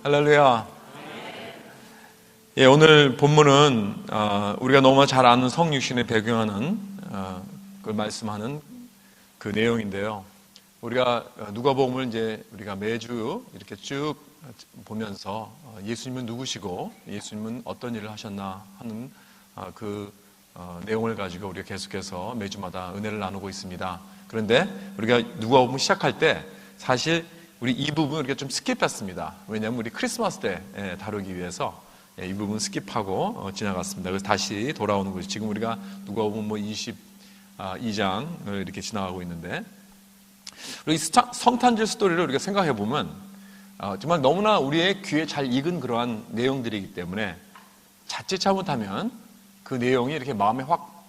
할렐루야. 예, 오늘 본문은 우리가 너무나 잘 아는 성육신에 배경하는 그걸 말씀하는 그 내용인데요. 우리가 누가복음을 이제 우리가 매주 이렇게 쭉 보면서 예수님은 누구시고 예수님은 어떤 일을 하셨나 하는 그 내용을 가지고 우리가 계속해서 매주마다 은혜를 나누고 있습니다. 그런데 우리가 누가복음 시작할 때 사실 우리 이 부분 우리가 좀 스킵했습니다. 왜냐하면 우리 크리스마스 때 다루기 위해서 이 부분 스킵하고 지나갔습니다. 그래서 다시 돌아오는 거죠. 지금 우리가 누가복음 22장을 이렇게 지나가고 있는데, 우리 성탄절 스토리를 우리가 생각해 보면 정말 너무나 우리의 귀에 잘 익은 그러한 내용들이기 때문에 자칫 잘못하면 그 내용이 이렇게 마음에 확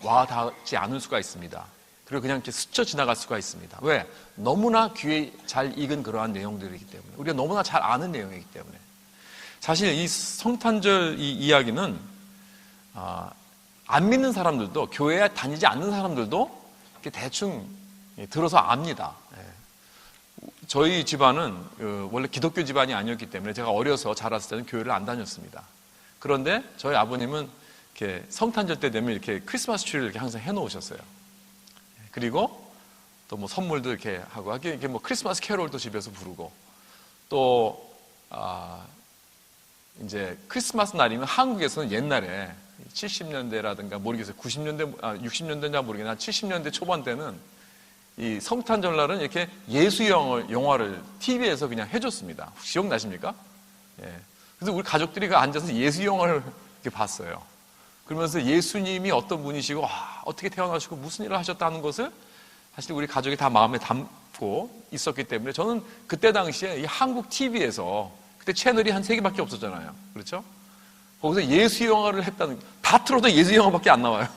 와닿지 않을 수가 있습니다. 그리고 그냥 이렇게 스쳐 지나갈 수가 있습니다. 왜? 너무나 귀에 잘 익은 그러한 내용들이기 때문에, 우리가 너무나 잘 아는 내용이기 때문에. 사실 이 성탄절 이 이야기는 안 믿는 사람들도, 교회에 다니지 않는 사람들도 이렇게 대충 들어서 압니다. 저희 집안은 원래 기독교 집안이 아니었기 때문에 제가 어려서 자랐을 때는 교회를 안 다녔습니다. 그런데 저희 아버님은 이렇게 성탄절 때 되면 이렇게 크리스마스 트리를 이렇게 항상 해놓으셨어요. 그리고 또 뭐 선물도 이렇게 하고, 이렇게 뭐 크리스마스 캐롤도 집에서 부르고, 또 이제 크리스마스 날이면 한국에서는 옛날에 70년대라든가 모르겠어요. 90년대, 60년대인지 모르겠는데 한 70년대 초반 때는 이 성탄절 날은 이렇게 예수 영화를 TV에서 그냥 해줬습니다. 혹시 기억나십니까? 예. 그래서 우리 가족들이 앉아서 예수 영화를 이렇게 봤어요. 그러면서 예수님이 어떤 분이시고 어떻게 태어나시고 무슨 일을 하셨다는 것을 사실 우리 가족이 다 마음에 담고 있었기 때문에, 저는 그때 당시에 이 한국 TV에서 그때 채널이 한 3개밖에 없었잖아요. 그렇죠? 거기서 예수 영화를 했다는, 다 틀어도 예수 영화밖에 안 나와요.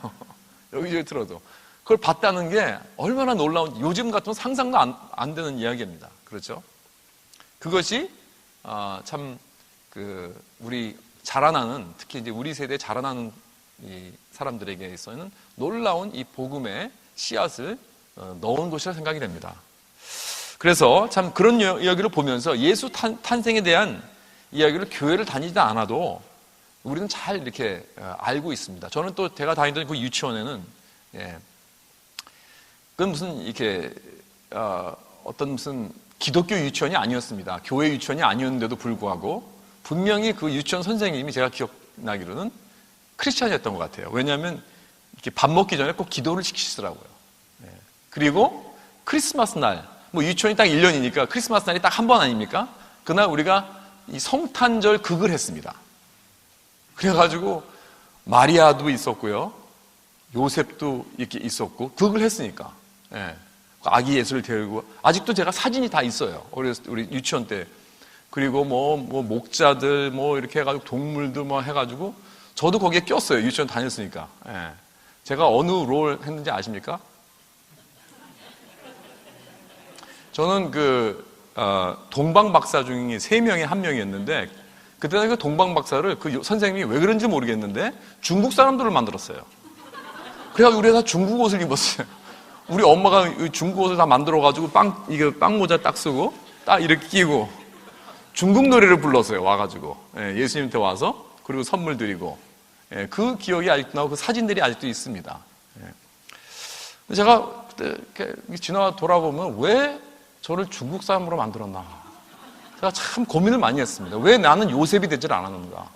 여기저기 틀어도. 그걸 봤다는 게 얼마나 놀라운, 요즘 같으면 상상도 안 되는 이야기입니다. 그렇죠? 그것이 참 우리 자라나는, 특히 이제 우리 세대에 자라나는 이 사람들에게 있어서는 놀라운 이 복음의 씨앗을 넣은 것이라 생각이 됩니다. 그래서 참 그런 이야기를 보면서 예수 탄생에 대한 이야기를 교회를 다니지 않아도 우리는 잘 이렇게 알고 있습니다. 저는 또 제가 다니던 그 유치원에는 그건 무슨 이렇게 어떤 무슨 기독교 유치원이 아니었습니다. 교회 유치원이 아니었는데도 불구하고 분명히 그 유치원 선생님이 제가 기억나기로는 크리스찬이었던 것 같아요. 왜냐하면 이렇게 밥 먹기 전에 꼭 기도를 시키시더라고요. 그리고 크리스마스 날, 뭐 유치원이 딱 1년이니까 크리스마스 날이 딱 한 번 아닙니까? 그날 우리가 이 성탄절 극을 했습니다. 그래가지고 마리아도 있었고요, 요셉도 이렇게 있었고, 극을 했으니까. 아기 예수를 데리고, 아직도 제가 사진이 다 있어요. 우리 유치원 때. 그리고 뭐 목자들 이렇게 해가지고 동물들 해가지고, 저도 거기에 꼈어요. 유치원 다녔으니까. 제가 어느 롤 했는지 아십니까? 저는 동방 박사 중에 3명에 1명이었는데, 그때 그 동방 박사를 그 선생님이 왜 그런지 모르겠는데 중국 사람들을 만들었어요. 그래가지고 우리가 다 중국 옷을 입었어요. 우리 엄마가 중국 옷을 다 만들어가지고 빵 모자 딱 쓰고 딱 이렇게 끼고 중국 노래를 불렀어요. 와가지고 예수님한테 와서, 그리고 선물 드리고, 그 기억이 아직도 나고 그 사진들이 아직도 있습니다. 제가 그때 이렇게 지나 돌아보면 왜 저를 중국 사람으로 만들었나, 제가 참 고민을 많이 했습니다. 왜 나는 요셉이 되질 않았는가,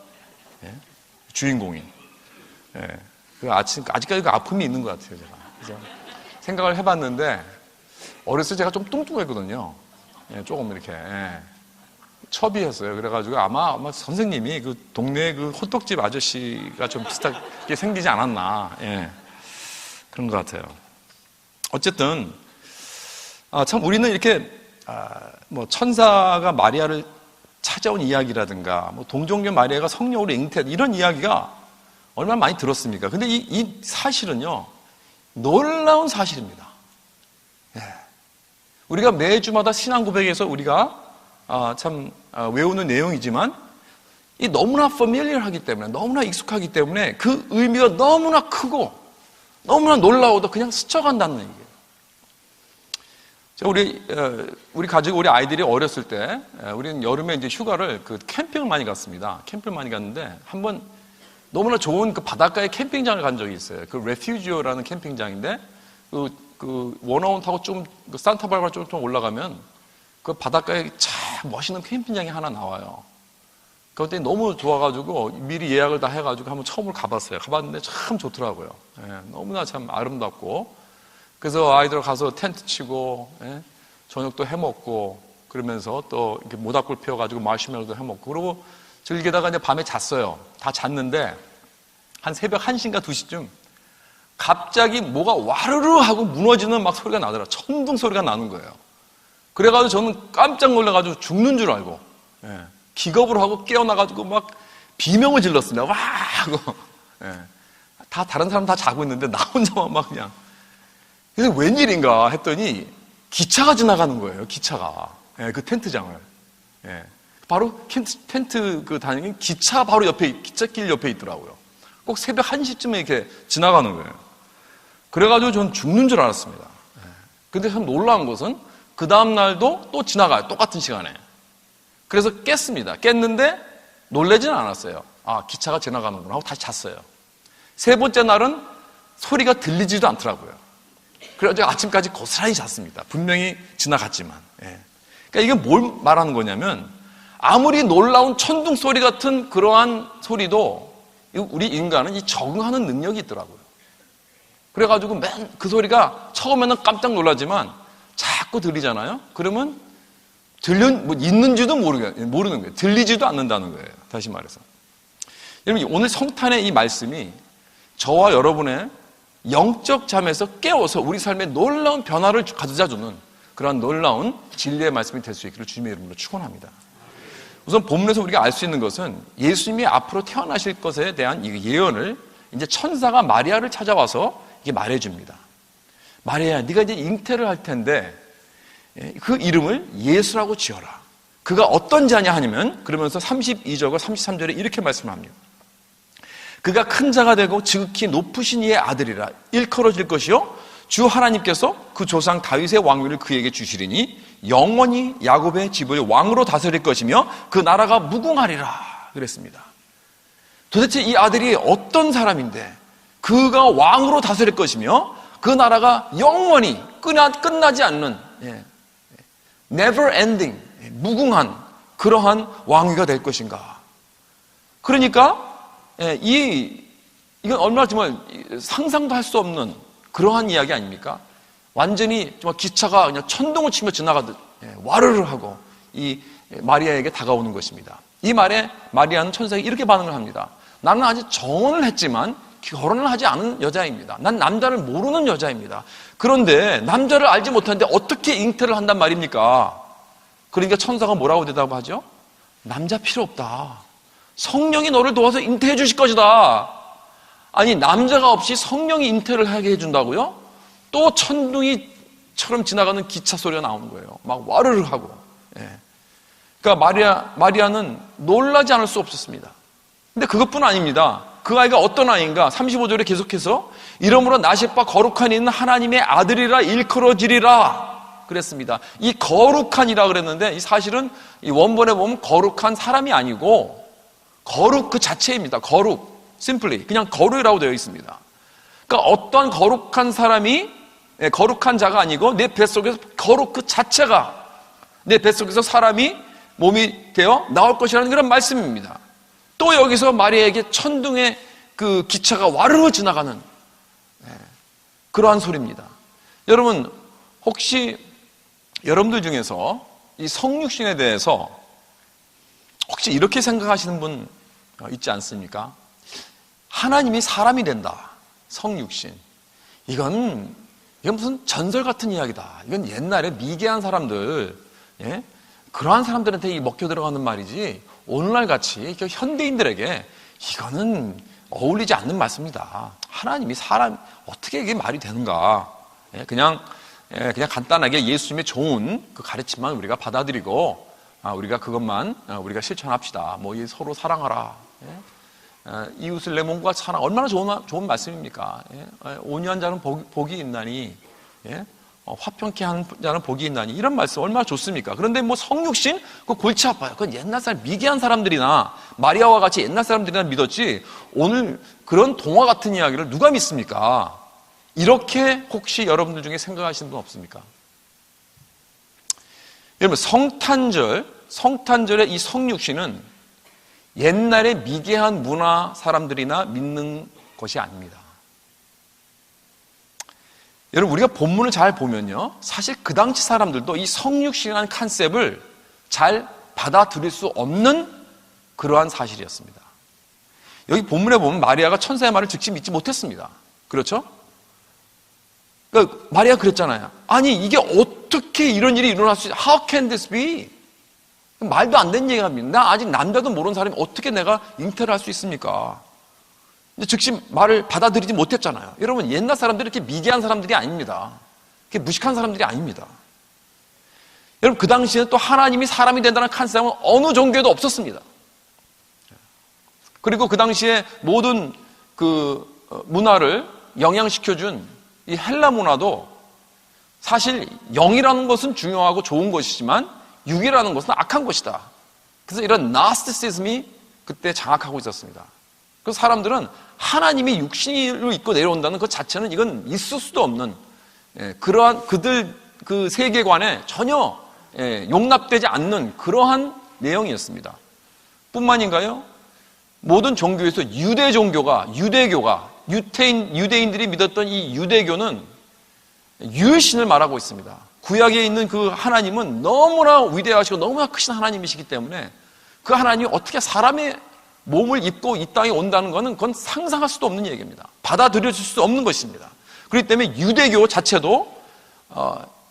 주인공이. 아직까지 그 아픔이 있는 것 같아요. 제가 그래서 생각을 해봤는데, 어렸을 때 제가 좀 뚱뚱했거든요. 조금 이렇게 첩이했어요. 그래가지고 아마 선생님이 그 동네 그 호떡집 아저씨가 좀 비슷하게 생기지 않았나, 그런 것 같아요. 어쨌든 참 우리는 이렇게 뭐 천사가 마리아를 찾아온 이야기라든가, 뭐 동정녀 마리아가 성령으로 잉태한 이런 이야기가 얼마나 많이 들었습니까? 근데 이 사실은요, 놀라운 사실입니다. 우리가 매주마다 신앙 고백에서 우리가 외우는 내용이지만, 이 너무나 familiar하기 때문에, 너무나 익숙하기 때문에 그 의미가 너무나 크고 너무나 놀라워도 그냥 스쳐간다는 얘기예요. 우리 가족, 우리 아이들이 어렸을 때, 우리는 여름에 이제 휴가를 캠핑을 많이 갔습니다. 캠핑을 많이 갔는데, 한번 너무나 좋은 바닷가에 캠핑장을 간 적이 있어요. 레퓨지오라는 캠핑장인데, 원어원 타고 좀, 산타바바라 좀 올라가면, 바닷가에 참 멋있는 캠핑장이 하나 나와요. 그때 너무 좋아가지고, 미리 예약을 다 해가지고 한번 처음으로 가봤어요. 가봤는데 참 좋더라고요. 너무나 참 아름답고, 그래서 아이들 가서 텐트 치고, 저녁도 해 먹고, 그러면서 또 이렇게 모닥불 피워가지고 마시멜로도 해 먹고, 그러고 즐기다가 이제 밤에 잤어요. 다 잤는데, 한 새벽 1시인가 2시쯤, 갑자기 뭐가 와르르 하고 무너지는 막 소리가 나더라. 천둥 소리가 나는 거예요. 그래가지고 저는 깜짝 놀라가지고 죽는 줄 알고, 기겁을 하고 깨어나가지고 막 비명을 질렀습니다. 와! 하고, 다 다른 사람 다 자고 있는데 나 혼자만 막 그냥. 그래서 웬일인가 했더니 기차가 지나가는 거예요. 기차가. 그 텐트장을. 바로 텐트 다니는 기차 바로 옆에, 기찻길 옆에 있더라고요. 꼭 새벽 1시쯤에 이렇게 지나가는 거예요. 그래가지고 전 죽는 줄 알았습니다. 근데 참 놀라운 것은 그 다음날도 또 지나가요. 똑같은 시간에. 그래서 깼습니다. 깼는데 놀라지는 않았어요. 아, 기차가 지나가는구나 하고 다시 잤어요. 세 번째 날은 소리가 들리지도 않더라고요. 그래서 아침까지 고스란히 잤습니다. 분명히 지나갔지만. 그러니까 이게 뭘 말하는 거냐면 아무리 놀라운 천둥 소리 같은 그러한 소리도 우리 인간은 이 적응하는 능력이 있더라고요. 그래가지고 맨 그 소리가 처음에는 깜짝 놀라지만 자꾸 들리잖아요. 그러면 있는지도 모르는 거예요. 들리지도 않는다는 거예요. 다시 말해서. 여러분, 오늘 성탄의 이 말씀이 저와 여러분의 영적 잠에서 깨워서 우리 삶에 놀라운 변화를 가져다주는 그런 놀라운 진리의 말씀이 될 수 있기를 주님의 이름으로 축원합니다. 우선 본문에서 우리가 알 수 있는 것은 예수님이 앞으로 태어나실 것에 대한 이 예언을 이제 천사가 마리아를 찾아와서 이게 말해줍니다. 마리아야, 네가 이제 잉태를 할 텐데 그 이름을 예수라고 지어라. 그가 어떤 자냐 하냐면 그러면서 32절과 33절에 이렇게 말씀합니다. 그가 큰 자가 되고 지극히 높으신 이의 아들이라. 일컬어질 것이요 주 하나님께서 그 조상 다윗의 왕위를 그에게 주시리니 영원히 야곱의 집을 왕으로 다스릴 것이며 그 나라가 무궁하리라 그랬습니다. 도대체 이 아들이 어떤 사람인데 그가 왕으로 다스릴 것이며 그 나라가 영원히 끝나지 않는 never ending 무궁한 그러한 왕위가 될 것인가. 그러니까 이건 얼마나 정말 상상도 할 수 없는 그러한 이야기 아닙니까? 완전히 정말 기차가 그냥 천둥을 치며 지나가듯 와르르 하고 이 마리아에게 다가오는 것입니다. 이 말에 마리아는 천사에게 이렇게 반응을 합니다. 나는 아직 정혼을 했지만 결혼을 하지 않은 여자입니다. 난 남자를 모르는 여자입니다. 그런데 남자를 알지 못하는데 어떻게 잉태를 한단 말입니까? 그러니까 천사가 뭐라고 대답하죠? 남자 필요 없다. 성령이 너를 도와서 잉태해 주실 것이다. 아니, 남자가 없이 성령이 잉태를 하게 해준다고요? 또 천둥이처럼 지나가는 기차 소리가 나오는 거예요. 막 와르르 하고. 그러니까 마리아는 놀라지 않을 수 없었습니다. 근데 그것뿐 아닙니다. 그 아이가 어떤 아이인가? 35절에 계속해서 이러므로 나시바 거룩한 이는 하나님의 아들이라 일컬어지리라 그랬습니다. 이 거룩한이라 그랬는데 이 사실은 이 원본에 보면 거룩한 사람이 아니고 거룩 그 자체입니다. 거룩, simply 그냥 거룩이라고 되어 있습니다. 그러니까 어떠한 거룩한 사람이 거룩한 자가 아니고 내 뱃속에서 거룩 그 자체가 내 뱃속에서 사람이 몸이 되어 나올 것이라는 그런 말씀입니다. 또 여기서 마리아에게 천둥의 그 기차가 와르르 지나가는 그러한 소리입니다. 여러분, 혹시 여러분들 중에서 이 성육신에 대해서 혹시 이렇게 생각하시는 분 있지 않습니까? 하나님이 사람이 된다. 성육신. 이건 무슨 전설 같은 이야기다. 이건 옛날에 미개한 사람들, 그러한 사람들한테 먹혀 들어가는 말이지 오늘날 같이 현대인들에게 이거는 어울리지 않는 말씀이다. 하나님이 사람, 어떻게 이게 말이 되는가. 그냥 간단하게 예수님의 좋은 그 가르침만 우리가 받아들이고 우리가 그것만 우리가 실천합시다. 서로 사랑하라. 이웃을 내 몸과 사랑. 얼마나 좋은 말씀입니까? 온유한 자는 복이 있나니 화평케 하는 자는 복이 있나니, 이런 말씀 얼마나 좋습니까? 그런데 뭐 성육신? 그거 골치 아파요. 그건 옛날 사람, 미개한 사람들이나 마리아와 같이 옛날 사람들이나 믿었지, 오늘 그런 동화 같은 이야기를 누가 믿습니까? 이렇게 혹시 여러분들 중에 생각하시는 분 없습니까? 여러분, 성탄절의 이 성육신은 옛날에 미개한 문화 사람들이나 믿는 것이 아닙니다. 여러분, 우리가 본문을 잘 보면요, 사실 그 당시 사람들도 이 성육신이라는 컨셉을 잘 받아들일 수 없는 그러한 사실이었습니다. 여기 본문에 보면 마리아가 천사의 말을 즉시 믿지 못했습니다. 그렇죠? 그러니까 마리아가 그랬잖아요. 아니, 이게 어떻게 이런 일이 일어날 수 있어? How can this be? 말도 안 되는 얘기가 합니다. 나 아직 남자도 모르는 사람이 어떻게 내가 잉태를 할 수 있습니까? 즉시 말을 받아들이지 못했잖아요. 여러분, 옛날 사람들이 이렇게 미개한 사람들이 아닙니다. 이렇게 무식한 사람들이 아닙니다. 여러분, 그 당시에는 또 하나님이 사람이 된다는 컨셉은 어느 종교에도 없었습니다. 그리고 그 당시에 모든 그 문화를 영향시켜준 이 헬라 문화도 사실 영이라는 것은 중요하고 좋은 것이지만 육이라는 것은 악한 것이다. 그래서 이런 나스티시즘이 그때 장악하고 있었습니다. 그래서 사람들은 하나님이 육신을 입고 내려온다는 것 자체는 이건 있을 수도 없는 그러한 그들 그 세계관에 전혀 용납되지 않는 그러한 내용이었습니다. 뿐만인가요? 모든 종교에서 유대교가 유대인들이 믿었던 이 유대교는 유일신을 말하고 있습니다. 구약에 있는 그 하나님은 너무나 위대하시고 너무나 크신 하나님이시기 때문에 그 하나님이 어떻게 사람의 몸을 입고 이 땅에 온다는 것은 그건 상상할 수도 없는 얘기입니다. 받아들여질 수 없는 것입니다. 그렇기 때문에 유대교 자체도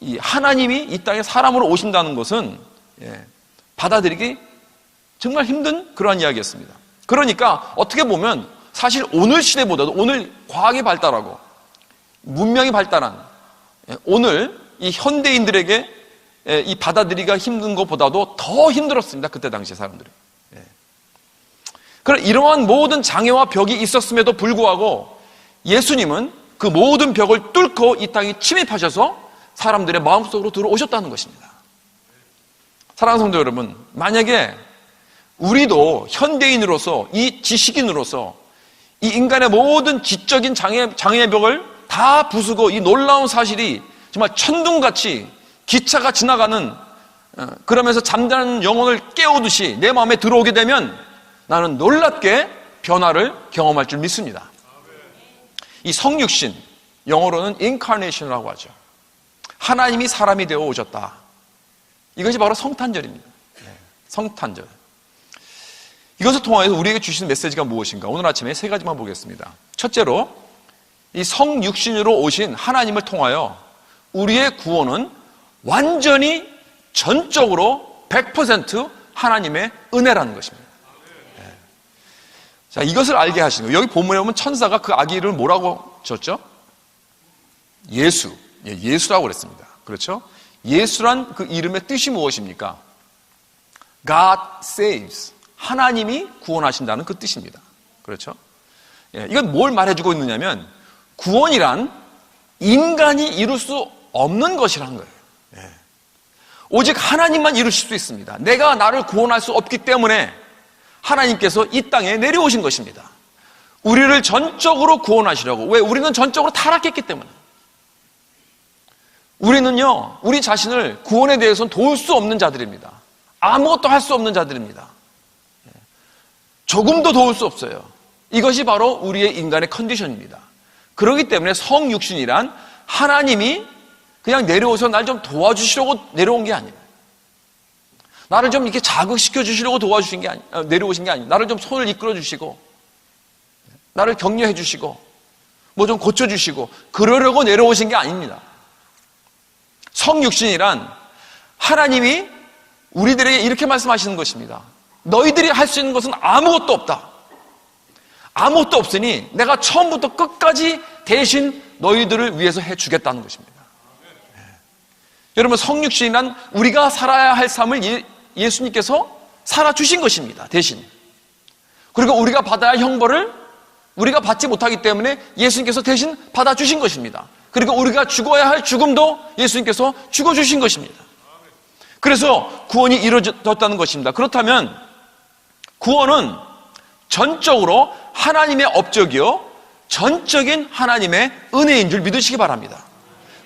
이 하나님이 이 땅에 사람으로 오신다는 것은 받아들이기 정말 힘든 그러한 이야기였습니다. 그러니까 어떻게 보면 사실 오늘 시대보다도 오늘 과학이 발달하고 문명이 발달한 오늘 이 현대인들에게 이 받아들이기가 힘든 것보다도 더 힘들었습니다. 그때 당시 사람들이. 그런 이러한 모든 장애와 벽이 있었음에도 불구하고 예수님은 그 모든 벽을 뚫고 이 땅에 침입하셔서 사람들의 마음속으로 들어오셨다는 것입니다. 사랑하는 성도 여러분, 만약에 우리도 현대인으로서 이 지식인으로서 이 인간의 모든 지적인 장애의 벽을 다 부수고 이 놀라운 사실이 정말 천둥같이 기차가 지나가는 그러면서 잠자는 영혼을 깨우듯이 내 마음에 들어오게 되면 나는 놀랍게 변화를 경험할 줄 믿습니다. 이 성육신, 영어로는 incarnation이라고 하죠. 하나님이 사람이 되어 오셨다. 이것이 바로 성탄절입니다. 성탄절. 이것을 통하여서 우리에게 주시는 메시지가 무엇인가? 오늘 아침에 세 가지만 보겠습니다. 첫째로, 이 성육신으로 오신 하나님을 통하여 우리의 구원은 완전히 전적으로 100% 하나님의 은혜라는 것입니다. 자, 이것을 알게 하시는 거예요. 여기 본문에 보면 천사가 그 아기 이름을 뭐라고 줬죠? 예수. 예수라고 그랬습니다. 그렇죠? 예수란 그 이름의 뜻이 무엇입니까? God saves. 하나님이 구원하신다는 그 뜻입니다. 그렇죠? 이건 뭘 말해주고 있느냐면 구원이란 인간이 이룰 수 없는 것이라는 거예요. 오직 하나님만 이루실 수 있습니다. 내가 나를 구원할 수 없기 때문에 하나님께서 이 땅에 내려오신 것입니다. 우리를 전적으로 구원하시려고. 왜? 우리는 전적으로 타락했기 때문에. 우리는요, 우리 자신을 구원에 대해서는 도울 수 없는 자들입니다. 아무것도 할 수 없는 자들입니다. 조금도 도울 수 없어요. 이것이 바로 우리의 인간의 컨디션입니다. 그렇기 때문에 성육신이란 하나님이 그냥 내려오셔서 날 좀 도와주시려고 내려온 게 아니에요. 나를 좀 이렇게 자극시켜 주시려고 도와주신 게 내려오신 게 아니에요. 나를 좀 손을 이끌어 주시고, 나를 격려해 주시고, 뭐 좀 고쳐 주시고, 그러려고 내려오신 게 아닙니다. 성육신이란 하나님이 우리들에게 이렇게 말씀하시는 것입니다. 너희들이 할 수 있는 것은 아무것도 없다. 아무것도 없으니 내가 처음부터 끝까지 대신 너희들을 위해서 해주겠다는 것입니다. 여러분, 성육신이란 우리가 살아야 할 삶을 예수님께서 살아주신 것입니다. 대신. 그리고 우리가 받아야 할 형벌을 우리가 받지 못하기 때문에 예수님께서 대신 받아주신 것입니다. 그리고 우리가 죽어야 할 죽음도 예수님께서 죽어주신 것입니다. 그래서 구원이 이루어졌다는 것입니다. 그렇다면 구원은 전적으로 하나님의 업적이요, 전적인 하나님의 은혜인 줄 믿으시기 바랍니다.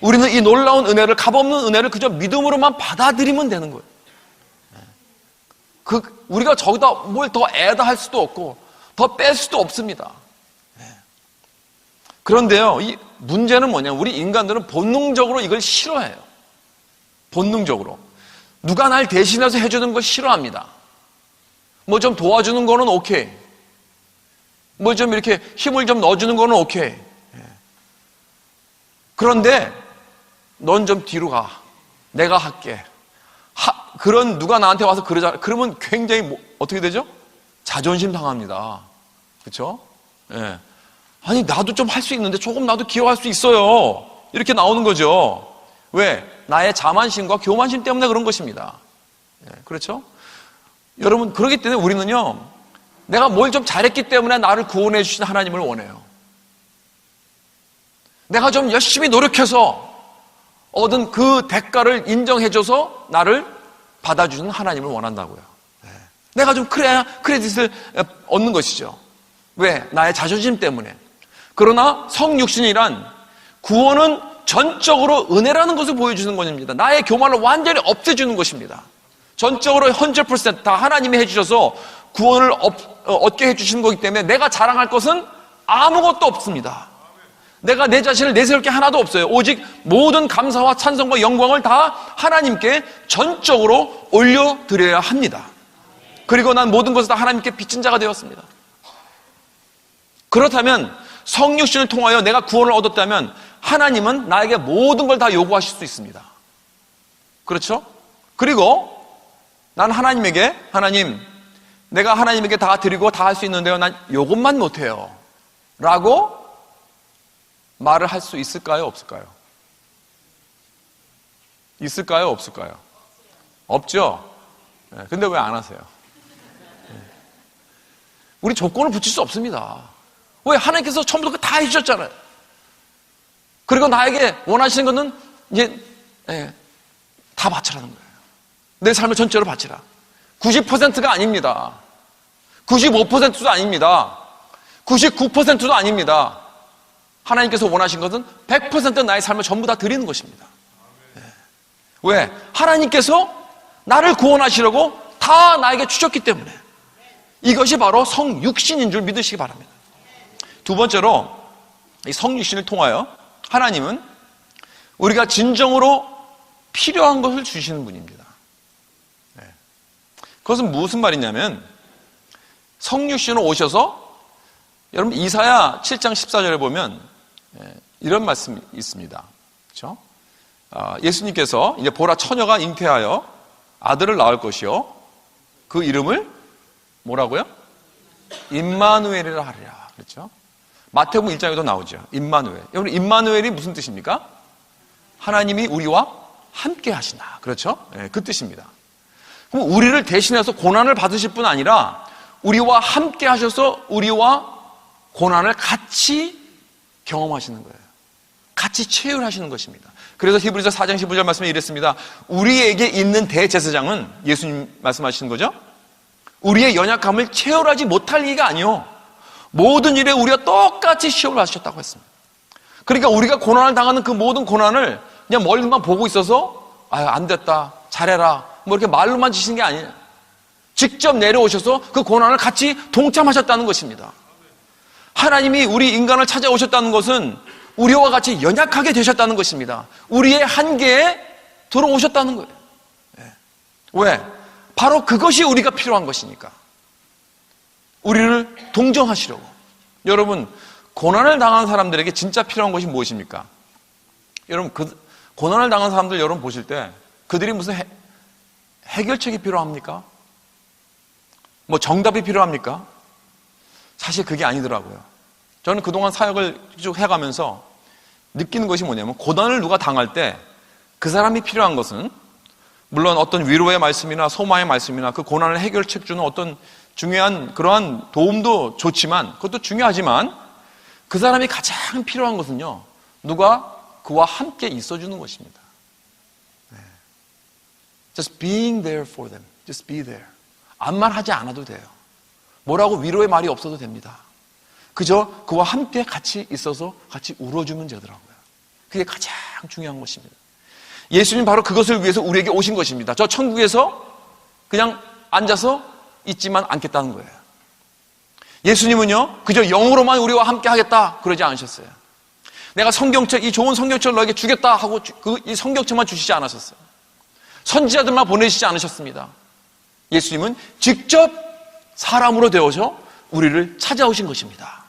우리는 이 놀라운 은혜를, 값없는 은혜를 그저 믿음으로만 받아들이면 되는 거예요. 우리가 저기다 뭘 더 애다 할 수도 없고 더 뺄 수도 없습니다. 그런데요, 이 문제는 뭐냐면 우리 인간들은 본능적으로 이걸 싫어해요. 본능적으로. 누가 날 대신해서 해주는 걸 싫어합니다. 뭐 좀 도와주는 거는 오케이. 뭐 좀 이렇게 힘을 좀 넣어주는 거는 오케이. 그런데 넌 좀 뒤로 가. 내가 할게. 그런 누가 나한테 와서 그러면 굉장히 어떻게 되죠? 자존심 상합니다. 그렇죠? 예. 아니 나도 좀 할 수 있는데 조금 나도 기여할 수 있어요. 이렇게 나오는 거죠. 왜? 나의 자만심과 교만심 때문에 그런 것입니다. 예, 그렇죠? 여러분, 그렇기 때문에 우리는요, 내가 뭘 좀 잘했기 때문에 나를 구원해 주신 하나님을 원해요. 내가 좀 열심히 노력해서 얻은 그 대가를 인정해줘서 나를 받아주는 하나님을 원한다고요. 예. 내가 좀 그래야 크레딧을 얻는 것이죠. 왜? 나의 자존심 때문에. 그러나 성육신이란 구원은 전적으로 은혜라는 것을 보여주는 것입니다. 나의 교만을 완전히 없애주는 것입니다. 전적으로 100% 다 하나님이 해주셔서 구원을 얻게 해주시는 거기 때문에 내가 자랑할 것은 아무것도 없습니다. 내가 내 자신을 내세울 게 하나도 없어요. 오직 모든 감사와 찬송과 영광을 다 하나님께 전적으로 올려드려야 합니다. 그리고 난 모든 것을 다 하나님께 빚진 자가 되었습니다. 그렇다면 성육신을 통하여 내가 구원을 얻었다면 하나님은 나에게 모든 걸 다 요구하실 수 있습니다. 그렇죠? 그리고 난 하나님에게, 하나님, 내가 하나님에게 다 드리고 다 할 수 있는데요, 난 요것만 못해요 라고 말을 할 수 있을까요? 없을까요? 있을까요? 없을까요? 없죠? 근데 왜 안 하세요? 우리 조건을 붙일 수 없습니다. 왜? 하나님께서 처음부터 다 해주셨잖아요. 그리고 나에게 원하시는 것은 이제 다 바치라는 거예요. 내 삶을 전체로 바치라. 90%가 아닙니다. 95%도 아닙니다. 99%도 아닙니다. 하나님께서 원하신 것은 100% 나의 삶을 전부 다 드리는 것입니다. 왜? 하나님께서 나를 구원하시려고 다 나에게 주셨기 때문에. 이것이 바로 성육신인 줄 믿으시기 바랍니다. 두 번째로 이 성육신을 통하여 하나님은 우리가 진정으로 필요한 것을 주시는 분입니다. 그것은 무슨 말이냐면 성육신으로 오셔서 여러분 이사야 7장 14절에 보면 이런 말씀이 있습니다. 그렇죠? 예수님께서 이제 보라 처녀가 잉태하여 아들을 낳을 것이요 그 이름을 뭐라고요? 임마누엘이라 하리라. 그렇죠? 마태복음 1장에도 나오죠. 임마누엘. 여러분 임마누엘이 무슨 뜻입니까? 하나님이 우리와 함께 하시나. 그렇죠? 네, 그 뜻입니다. 그럼 우리를 대신해서 고난을 받으실 뿐 아니라 우리와 함께 하셔서 우리와 고난을 같이 경험하시는 거예요. 같이 체휼하시는 것입니다. 그래서 히브리서 4장 15절 말씀에 이랬습니다. 우리에게 있는 대제사장은 예수님 말씀하시는 거죠. 우리의 연약함을 체휼하지 못할 리가 아니요 모든 일에 우리가 똑같이 시험을 하셨다고 했습니다. 그러니까 우리가 고난을 당하는 그 모든 고난을 그냥 멀리만 보고 있어서 아유 안 됐다 잘해라 뭐 이렇게 말로만 지시는 게 아니에요. 직접 내려오셔서 그 고난을 같이 동참하셨다는 것입니다. 하나님이 우리 인간을 찾아오셨다는 것은 우리와 같이 연약하게 되셨다는 것입니다. 우리의 한계에 들어오셨다는 거예요. 왜? 바로 그것이 우리가 필요한 것이니까. 우리를 동정하시려고. 여러분, 고난을 당한 사람들에게 진짜 필요한 것이 무엇입니까? 여러분, 고난을 당한 사람들 여러분 보실 때 그들이 무슨 해결책이 필요합니까? 뭐 정답이 필요합니까? 사실 그게 아니더라고요. 저는 그동안 사역을 쭉 해가면서 느끼는 것이 뭐냐면 고난을 누가 당할 때 그 사람이 필요한 것은 물론 어떤 위로의 말씀이나 소망의 말씀이나 그 고난을 해결책 주는 어떤 중요한 그러한 도움도 좋지만 그것도 중요하지만 그 사람이 가장 필요한 것은요 누가 그와 함께 있어주는 것입니다. Just being there for them. Just be there. 아무 말 하지 않아도 돼요. 뭐라고 위로의 말이 없어도 됩니다. 그저 그와 함께 같이 있어서 같이 울어주면 되더라고요. 그게 가장 중요한 것입니다. 예수님 바로 그것을 위해서 우리에게 오신 것입니다. 저 천국에서 그냥 앉아서 있지만 않겠다는 거예요. 예수님은요, 그저 영으로만 우리와 함께 하겠다 그러지 않으셨어요. 내가 성경책, 이 좋은 성경책을 너에게 주겠다 하고 이 성경책만 주시지 않으셨어요. 선지자들만 보내시지 않으셨습니다. 예수님은 직접 사람으로 되어서 우리를 찾아오신 것입니다.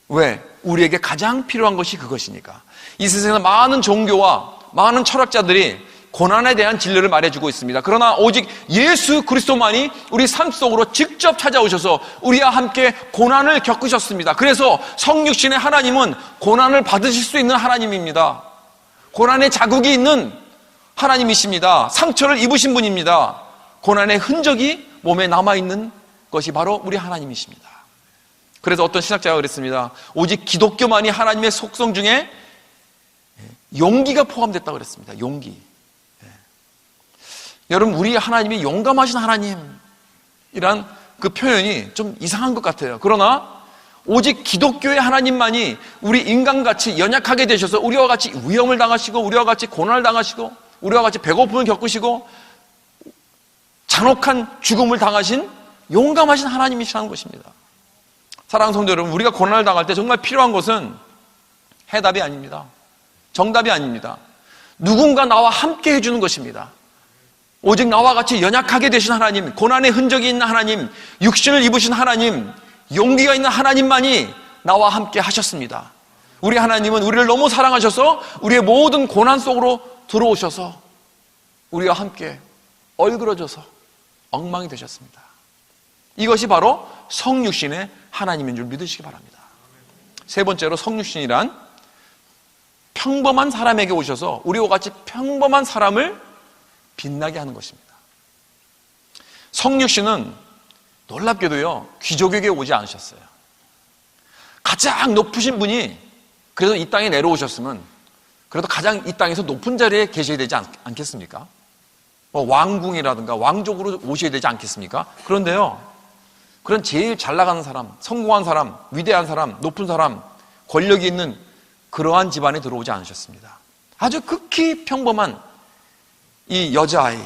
왜? 우리에게 가장 필요한 것이 그것이니까. 이 세상에 많은 종교와 많은 철학자들이 고난에 대한 진리를 말해주고 있습니다. 그러나 오직 예수 그리스도만이 우리 삶 속으로 직접 찾아오셔서 우리와 함께 고난을 겪으셨습니다. 그래서 성육신의 하나님은 고난을 받으실 수 있는 하나님입니다. 고난의 자국이 있는 하나님이십니다. 상처를 입으신 분입니다. 고난의 흔적이 몸에 남아있는 것이 바로 우리 하나님이십니다. 그래서 어떤 신학자가 그랬습니다. 오직 기독교만이 하나님의 속성 중에 용기가 포함됐다고 그랬습니다. 용기. 여러분, 우리 하나님이 용감하신 하나님이란 그 표현이 좀 이상한 것 같아요. 그러나 오직 기독교의 하나님만이 우리 인간같이 연약하게 되셔서 우리와 같이 위험을 당하시고 우리와 같이 고난을 당하시고 우리와 같이 배고픔을 겪으시고 잔혹한 죽음을 당하신 용감하신 하나님이시라는 것입니다. 사랑하는 성도 여러분, 우리가 고난을 당할 때 정말 필요한 것은 해답이 아닙니다. 정답이 아닙니다. 누군가 나와 함께 해주는 것입니다. 오직 나와 같이 연약하게 되신 하나님, 고난의 흔적이 있는 하나님, 육신을 입으신 하나님, 용기가 있는 하나님만이 나와 함께 하셨습니다. 우리 하나님은 우리를 너무 사랑하셔서 우리의 모든 고난 속으로 들어오셔서 우리와 함께 얼그러져서 엉망이 되셨습니다. 이것이 바로 성육신의 하나님인 줄 믿으시기 바랍니다. 세 번째로, 성육신이란 평범한 사람에게 오셔서 우리와 같이 평범한 사람을 빛나게 하는 것입니다. 성육신은 놀랍게도요, 귀족에게 오지 않으셨어요. 가장 높으신 분이 그래도 이 땅에 내려오셨으면 그래도 가장 이 땅에서 높은 자리에 계셔야 되지 않겠습니까? 뭐 왕궁이라든가 왕족으로 오셔야 되지 않겠습니까? 그런데요, 그런 제일 잘 나가는 사람, 성공한 사람, 위대한 사람, 높은 사람, 권력이 있는 그러한 집안에 들어오지 않으셨습니다. 아주 극히 평범한 이 여자아이,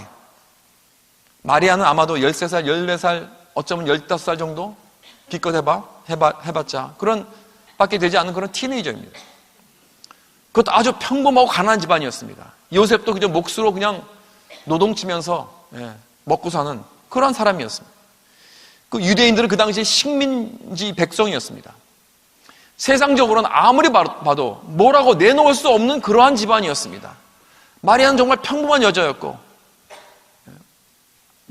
마리아는 아마도 13살, 14살, 어쩌면 15살 정도? 기껏 해봤자 그런 밖에 되지 않는 그런 티네이저입니다. 그것도 아주 평범하고 가난한 집안이었습니다. 요셉도 그저 몫으로 그냥 노동치면서 먹고 사는 그런 사람이었습니다. 그 유대인들은 그 당시에 식민지 백성이었습니다. 세상적으로는 아무리 봐도 뭐라고 내놓을 수 없는 그러한 집안이었습니다. 마리아는 정말 평범한 여자였고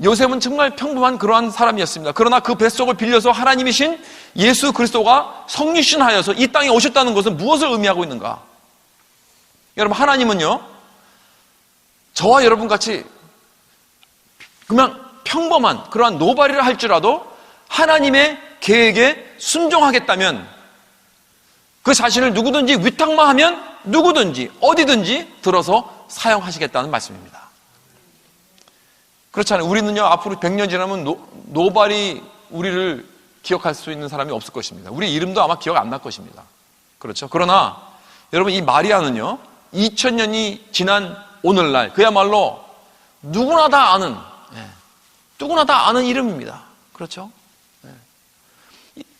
요셉은 정말 평범한 그러한 사람이었습니다. 그러나 그 뱃속을 빌려서 하나님이신 예수 그리스도가 성육신하여서 이 땅에 오셨다는 것은 무엇을 의미하고 있는가? 여러분, 하나님은요, 저와 여러분 같이 그냥 평범한 그러한 노바리를 할지라도 하나님의 계획에 순종하겠다면 그 자신을 누구든지 위탁만 하면 누구든지 어디든지 들어서 사용하시겠다는 말씀입니다. 그렇잖아요. 우리는요, 앞으로 100년 지나면 노발이 우리를 기억할 수 있는 사람이 없을 것입니다. 우리 이름도 아마 기억 안 날 것입니다. 그렇죠? 그러나 여러분, 이 마리아는요, 2000년이 지난 오늘날 그야말로 누구나 다 아는 이름입니다. 그렇죠?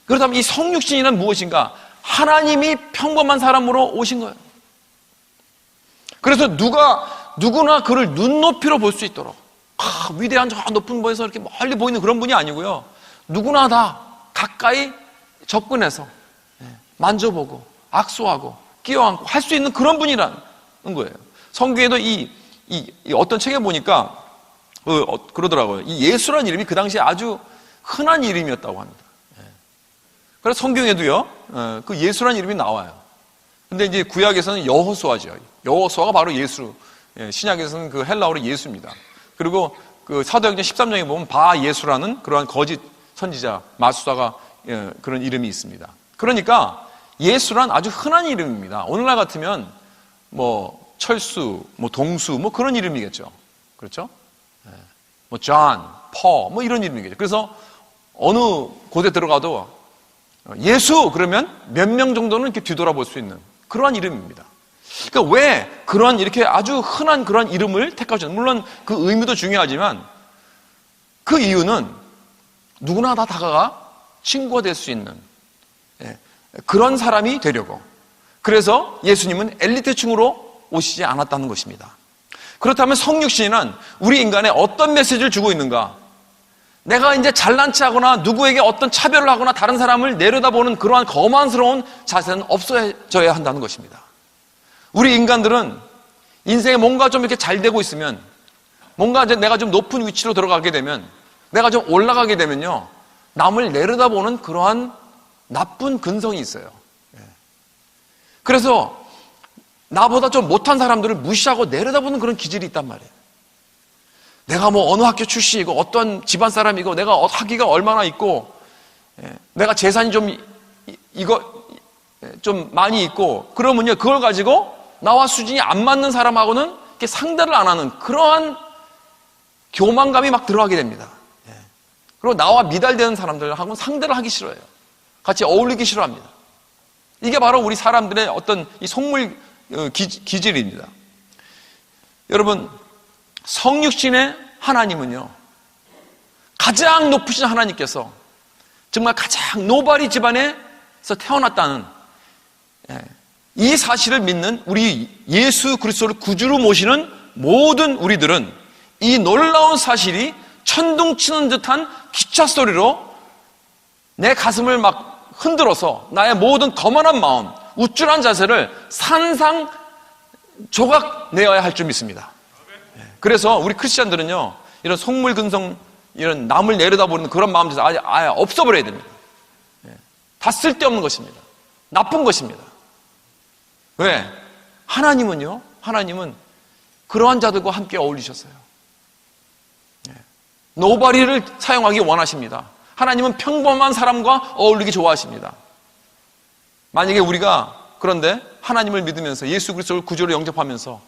그렇다면 이 성육신이란 무엇인가? 하나님이 평범한 사람으로 오신 거예요. 그래서 누구나 그를 눈높이로 볼 수 있도록, 위대한 저 높은 곳에서 이렇게 멀리 보이는 그런 분이 아니고요, 누구나 다 가까이 접근해서 만져보고 악수하고 끼어안고 할 수 있는 그런 분이라는 거예요. 성경에도 이 어떤 책에 보니까 그러더라고요. 이 예수라는 이름이 그 당시에 아주 흔한 이름이었다고 합니다. 그래서 성경에도요, 그 예수라는 이름이 나와요. 근데 이제 구약에서는 여호수아죠. 여호수아가 바로 예수. 신약에서는 그 헬라어로 예수입니다. 그리고 그 사도행전 13장에 보면 바 예수라는 그러한 거짓 선지자 마수사가 그런 이름이 있습니다. 그러니까 예수란 아주 흔한 이름입니다. 오늘날 같으면 뭐 철수, 뭐 동수, 뭐 그런 이름이겠죠. 그렇죠? 뭐 존, 퍼, 뭐 이런 이름이겠죠. 그래서 어느 곳에 들어가도 예수 그러면 몇 명 정도는 이렇게 뒤돌아볼 수 있는 그러한 이름입니다. 그러니까 왜 그런 이렇게 아주 흔한 그런 이름을 택하셨나? 물론 그 의미도 중요하지만 그 이유는 누구나 다 다가가 친구가 될 수 있는 그런 사람이 되려고. 그래서 예수님은 엘리트층으로 오시지 않았다는 것입니다. 그렇다면 성육신은 우리 인간에 어떤 메시지를 주고 있는가? 내가 이제 잘난 체하거나 누구에게 어떤 차별을 하거나 다른 사람을 내려다보는 그러한 거만스러운 자세는 없어져야 한다는 것입니다. 우리 인간들은 인생에 뭔가 좀 이렇게 잘 되고 있으면, 뭔가 이제 내가 좀 높은 위치로 들어가게 되면, 내가 좀 올라가게 되면요, 남을 내려다보는 그러한 나쁜 근성이 있어요. 그래서 나보다 좀 못한 사람들을 무시하고 내려다보는 그런 기질이 있단 말이에요. 내가 뭐 어느 학교 출신이고 어떤 집안 사람이고 내가 학위가 얼마나 있고 내가 재산이 좀 많이 있고 그러면요, 그걸 가지고 나와 수준이 안 맞는 사람하고는 이렇게 상대를 안 하는 그러한 교만감이 막 들어가게 됩니다. 그리고 나와 미달되는 사람들하고는 상대를 하기 싫어해요. 같이 어울리기 싫어합니다. 이게 바로 우리 사람들의 어떤 이 속물 기질입니다. 여러분, 성육신의 하나님은요, 가장 높으신 하나님께서 정말 가장 노바리 집안에서 태어났다는 이 사실을 믿는 우리 예수 그리스도를 구주로 모시는 모든 우리들은 이 놀라운 사실이 천둥치는 듯한 기차 소리로 내 가슴을 막 흔들어서 나의 모든 거만한 마음, 우쭐한 자세를 산상 조각내어야 할 줄 믿습니다. 그래서 우리 크리스찬들은요, 이런 속물근성, 이런 남을 내려다보는 그런 마음에서 아예 없어버려야 됩니다. 다 쓸데없는 것입니다. 나쁜 것입니다. 왜? 하나님은요, 하나님은 그러한 자들과 함께 어울리셨어요. 노바리를 사용하기 원하십니다. 하나님은 평범한 사람과 어울리기 좋아하십니다. 만약에 우리가 그런데 하나님을 믿으면서 예수 그리스도를 구주로 영접하면서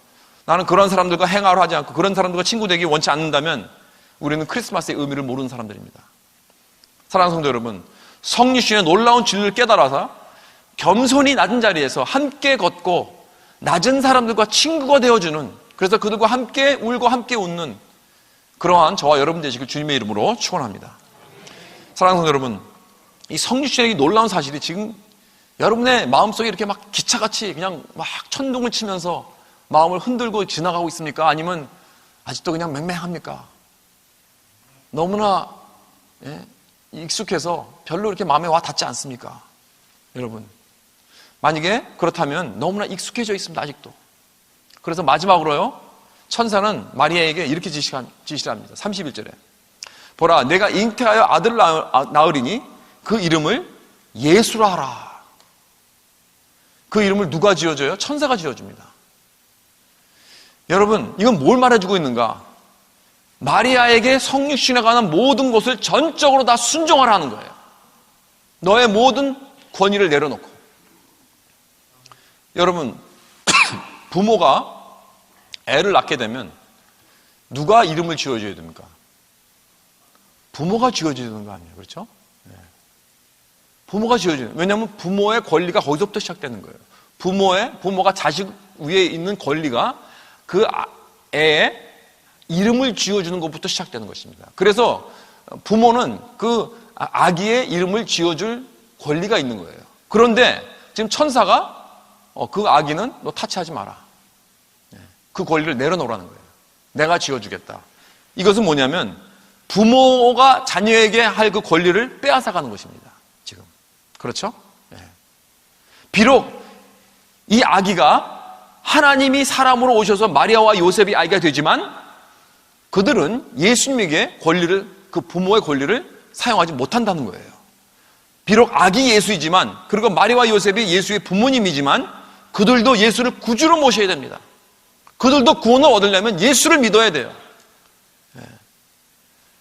나는 그런 사람들과 행하려 하지 않고 그런 사람들과 친구 되기 원치 않는다면 우리는 크리스마스의 의미를 모르는 사람들입니다. 사랑하는 성도 여러분, 성육신의 놀라운 진리를 깨달아서 겸손히 낮은 자리에서 함께 걷고 낮은 사람들과 친구가 되어주는, 그래서 그들과 함께 울고 함께 웃는 그러한 저와 여러분 되시길 주님의 이름으로 축원합니다. 사랑하는 성도 여러분, 이 성육신의 놀라운 사실이 지금 여러분의 마음속에 이렇게 막 기차같이 그냥 막 천둥을 치면서 마음을 흔들고 지나가고 있습니까? 아니면 아직도 그냥 맹맹합니까? 너무나 익숙해서 별로 이렇게 마음에 와 닿지 않습니까? 여러분, 만약에 그렇다면 너무나 익숙해져 있습니다. 아직도. 그래서 마지막으로요, 천사는 마리아에게 이렇게 지시를 합니다. 31절에 보라, 내가 잉태하여 아들을 낳으리니 그 이름을 예수라 하라. 그 이름을 누가 지어줘요? 천사가 지어줍니다. 여러분, 이건 뭘 말해주고 있는가? 마리아에게 성육신에 관한 모든 것을 전적으로 다 순종하라 하는 거예요. 너의 모든 권위를 내려놓고. 여러분, 부모가 애를 낳게 되면 누가 이름을 지어줘야 됩니까? 부모가 지어줘야 되는 거 아니에요? 그렇죠? 네. 부모가 지어줘야 돼요. 왜냐하면 부모의 권리가 거기서부터 시작되는 거예요. 부모가 자식 위에 있는 권리가 그 애의 이름을 지어주는 것부터 시작되는 것입니다. 그래서 부모는 그 아기의 이름을 지어줄 권리가 있는 거예요. 그런데 지금 천사가 그 아기는 너 타치하지 마라. 그 권리를 내려놓으라는 거예요. 내가 지어주겠다. 이것은 뭐냐면 부모가 자녀에게 할 그 권리를 빼앗아가는 것입니다. 지금. 그렇죠? 비록 이 아기가 하나님이 사람으로 오셔서 마리아와 요셉이 아기가 되지만 그들은 예수님에게 그 부모의 권리를 사용하지 못한다는 거예요. 비록 아기 예수이지만, 그리고 마리아와 요셉이 예수의 부모님이지만 그들도 예수를 구주로 모셔야 됩니다. 그들도 구원을 얻으려면 예수를 믿어야 돼요.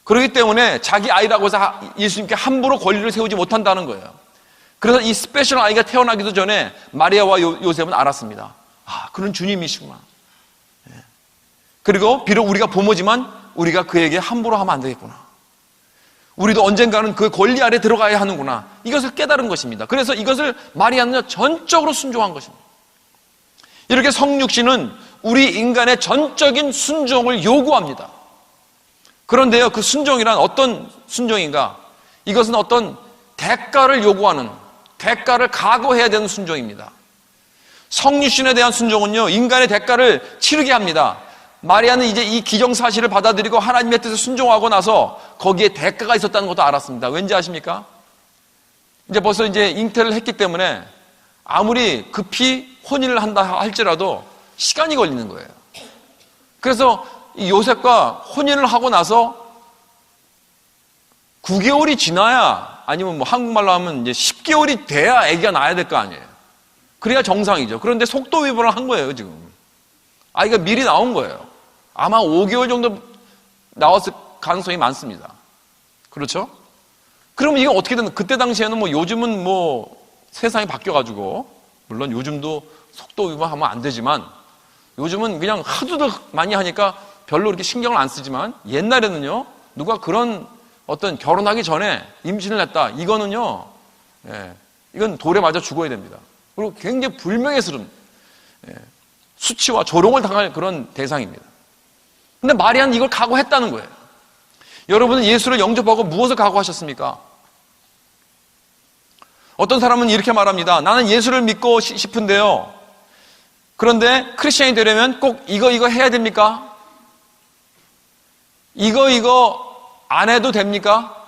그렇기 때문에 자기 아이라고 해서 예수님께 함부로 권리를 세우지 못한다는 거예요. 그래서 이 스페셜 아이가 태어나기도 전에 마리아와 요셉은 알았습니다. 그는 주님이시구나. 그리고 비록 우리가 부모지만 우리가 그에게 함부로 하면 안 되겠구나. 우리도 언젠가는 그 권리 아래 들어가야 하는구나. 이것을 깨달은 것입니다. 그래서 이것을 마리아는 전적으로 순종한 것입니다. 이렇게 성육신은 우리 인간의 전적인 순종을 요구합니다. 그런데요, 그 순종이란 어떤 순종인가? 이것은 어떤 대가를 요구하는, 대가를 각오해야 되는 순종입니다. 성육신에 대한 순종은요, 인간의 대가를 치르게 합니다. 마리아는 이제 이 기정사실을 받아들이고 하나님의 뜻에 순종하고 나서 거기에 대가가 있었다는 것도 알았습니다. 왠지 아십니까? 이제 벌써 이제 잉태를 했기 때문에 아무리 급히 혼인을 한다 할지라도 시간이 걸리는 거예요. 그래서 이 요셉과 혼인을 하고 나서 9개월이 지나야, 아니면 뭐 한국말로 하면 이제 10개월이 돼야 아기가 나야 될 거 아니에요. 그래야 정상이죠. 그런데 속도 위반을 한 거예요, 지금. 아이가 미리 나온 거예요. 아마 5개월 정도 나왔을 가능성이 많습니다. 그렇죠? 그러면 이게 어떻게 되는, 그때 당시에는 뭐 요즘은 뭐 세상이 바뀌어가지고, 물론 요즘도 속도 위반하면 안 되지만, 요즘은 그냥 하도 많이 하니까 별로 이렇게 신경을 안 쓰지만, 옛날에는요, 누가 그런 어떤 결혼하기 전에 임신을 했다. 이거는요, 이건 돌에 맞아 죽어야 됩니다. 그리고 굉장히 불명예스러운, 수치와 조롱을 당할 그런 대상입니다. 근데 마리아는 이걸 각오했다는 거예요. 여러분은 예수를 영접하고 무엇을 각오하셨습니까? 어떤 사람은 이렇게 말합니다. 나는 예수를 믿고 싶은데요. 그런데 크리스천이 되려면 꼭 이거 해야 됩니까? 이거 안 해도 됩니까?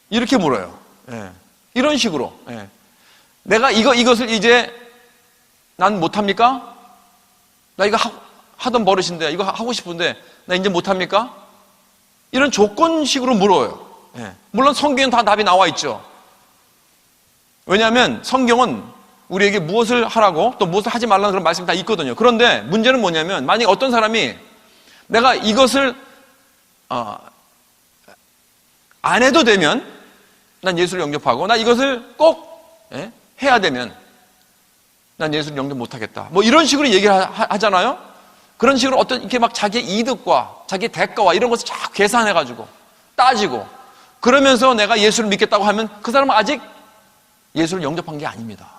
이렇게 물어요. 이런 식으로. 내가 이것을 이제 난 못합니까? 나 이거 하던 버릇인데, 이거 하고 싶은데, 나 이제 못합니까? 이런 조건식으로 물어요. 물론 성경엔 다 답이 나와 있죠. 왜냐하면 성경은 우리에게 무엇을 하라고 또 무엇을 하지 말라는 그런 말씀이 다 있거든요. 그런데 문제는 뭐냐면, 만약에 어떤 사람이 내가 이것을 안 해도 되면 난 예수를 영접하고, 나 이것을 꼭 해야 되면 난 예수를 영접 못하겠다. 뭐 이런 식으로 얘기를 하잖아요. 그런 식으로 어떤 이렇게 막 자기의 이득과 자기의 대가와 이런 것을 쫙 계산해가지고 따지고 그러면서 내가 예수를 믿겠다고 하면 그 사람은 아직 예수를 영접한 게 아닙니다.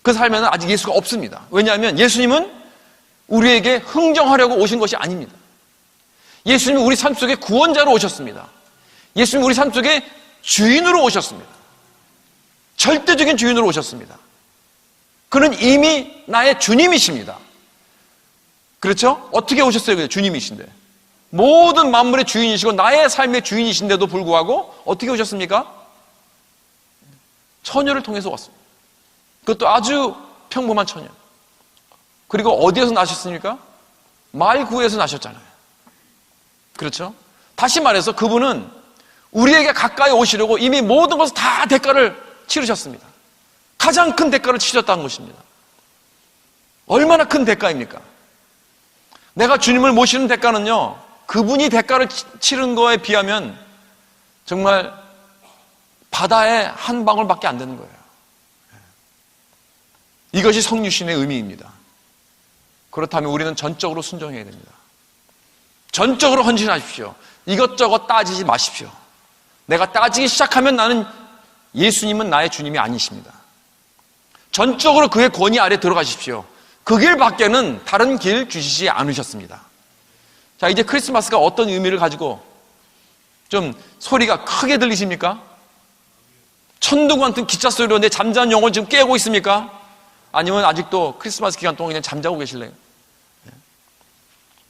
그 삶에는 아직 예수가 없습니다. 왜냐하면 예수님은 우리에게 흥정하려고 오신 것이 아닙니다. 예수님은 우리 삶 속에 구원자로 오셨습니다. 예수님은 우리 삶 속에 주인으로 오셨습니다. 절대적인 주인으로 오셨습니다. 그는 이미 나의 주님이십니다. 그렇죠? 어떻게 오셨어요? 주님이신데. 모든 만물의 주인이시고 나의 삶의 주인이신데도 불구하고 어떻게 오셨습니까? 처녀를 통해서 왔습니다. 그것도 아주 평범한 처녀. 그리고 어디에서 나셨습니까? 말구에서 나셨잖아요. 그렇죠? 다시 말해서 그분은 우리에게 가까이 오시려고 이미 모든 것을 다 대가를 치르셨습니다. 가장 큰 대가를 치르셨다는 것입니다. 얼마나 큰 대가입니까? 내가 주님을 모시는 대가는요, 그분이 대가를 치른 거에 비하면 정말 바다의 한 방울밖에 안 되는 거예요. 이것이 성육신의 의미입니다. 그렇다면 우리는 전적으로 순종해야 됩니다. 전적으로 헌신하십시오. 이것저것 따지지 마십시오. 내가 따지기 시작하면 나는 예수님은 나의 주님이 아니십니다. 전적으로 그의 권위 아래 들어가십시오. 그 길 밖에는 다른 길 주시지 않으셨습니다. 자, 이제 크리스마스가 어떤 의미를 가지고 좀 소리가 크게 들리십니까? 천둥 같은 기차 소리로 내 잠자는 영혼 지금 깨고 있습니까? 아니면 아직도 크리스마스 기간 동안 그냥 잠자고 계실래요?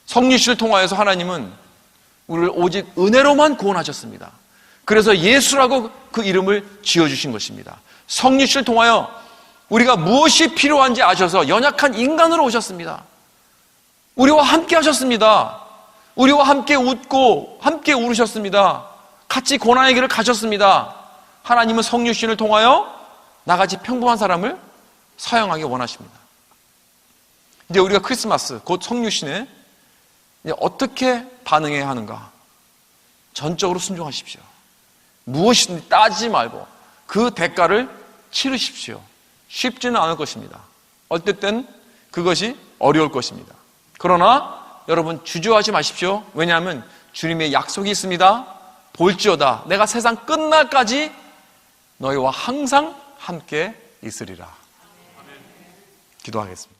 성육신을 통하여서 하나님은 우리를 오직 은혜로만 구원하셨습니다. 그래서 예수라고 그 이름을 지어주신 것입니다. 성육신을 통하여 우리가 무엇이 필요한지 아셔서 연약한 인간으로 오셨습니다. 우리와 함께 하셨습니다. 우리와 함께 웃고 함께 울으셨습니다. 같이 고난의 길을 가셨습니다. 하나님은 성육신을 통하여 나같이 평범한 사람을 사용하기 원하십니다. 이제 우리가 크리스마스, 곧 성육신에 어떻게 반응해야 하는가? 전적으로 순종하십시오. 무엇이든지 따지지 말고 그 대가를 치르십시오. 쉽지는 않을 것입니다. 어떨 땐 그것이 어려울 것입니다. 그러나 여러분 주저하지 마십시오. 왜냐하면 주님의 약속이 있습니다. 볼지어다 내가 세상 끝날까지 너희와 항상 함께 있으리라. 기도하겠습니다.